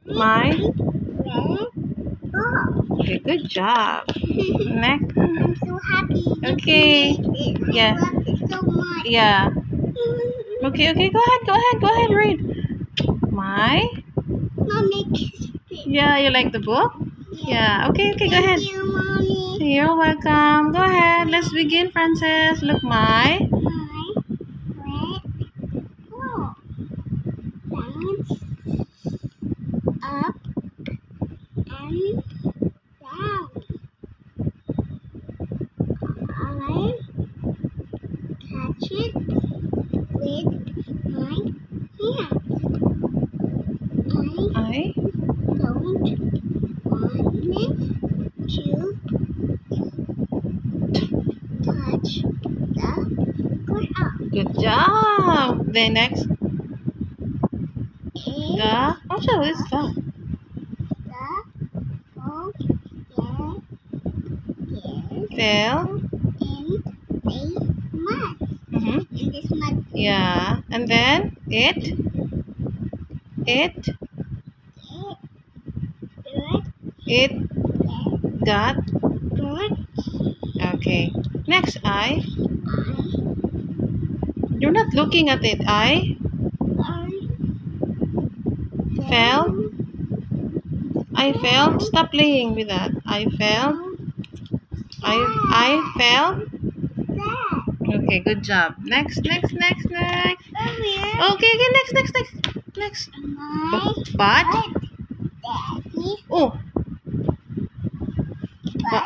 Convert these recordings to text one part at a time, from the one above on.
My. red ball. Okay, good job. Next. I'm so happy. Okay. Yeah. I love it so much. Yeah. Okay, go ahead, read. My. Mommy kissed it. Yeah, you like the book? Yeah. Okay, go ahead. Thank you, Mommy. You're welcome. Go ahead. Let's begin, Francis. Look, my. My red ball. Bounce up and down. I catch it with my hands. I. Don't want it to touch the ground. Good job. Then next. If The. Oh, so it's the. the ball gets Fell. in the mud. Mm-hmm. In this mud. Yeah. And then it. It Got. good. Okay. Next, I. I You're not looking at it. I. Fell. I fell. Stop playing with that. I fell. I fell. Okay, good job. Next. Okay, next. But. Daddy Oh.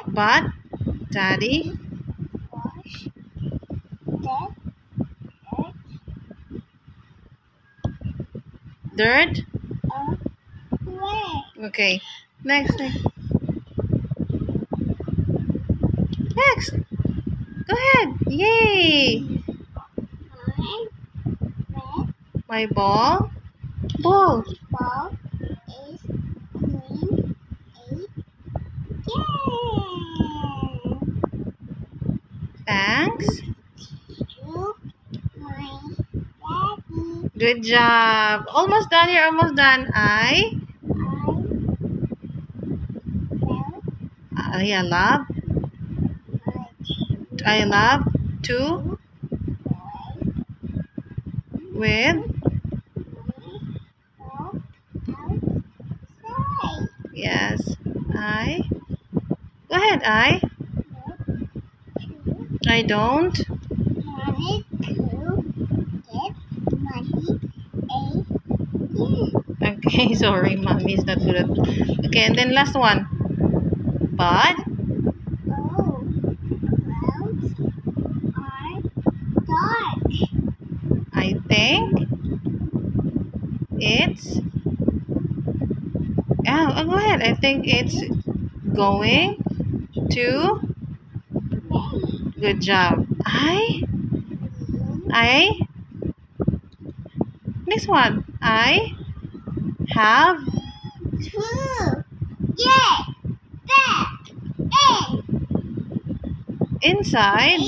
But. Daddy. wash the Dirt. away. Okay. Next. Go ahead. Yay. My My red ball. ball is clean again. Thanks. To my daddy. Good job. Almost done here. Almost done. I love. I love to with. Yes. I. Go ahead. I don't. Wanted to get money again. Okay, sorry, mommy is not good at. Okay, and then last one. But Oh, clouds are dark. I think it's. Oh, go ahead. I think it's going to. Good job. I. Next one. I have. To get back in. Inside.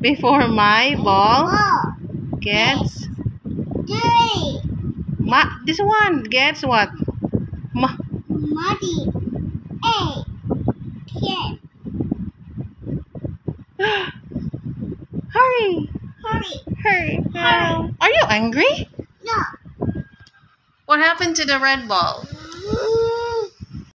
Before my ball gets. This one gets what? Muddy. Kid. Hurry. Hurry. Are you angry? No. What happened to the red ball?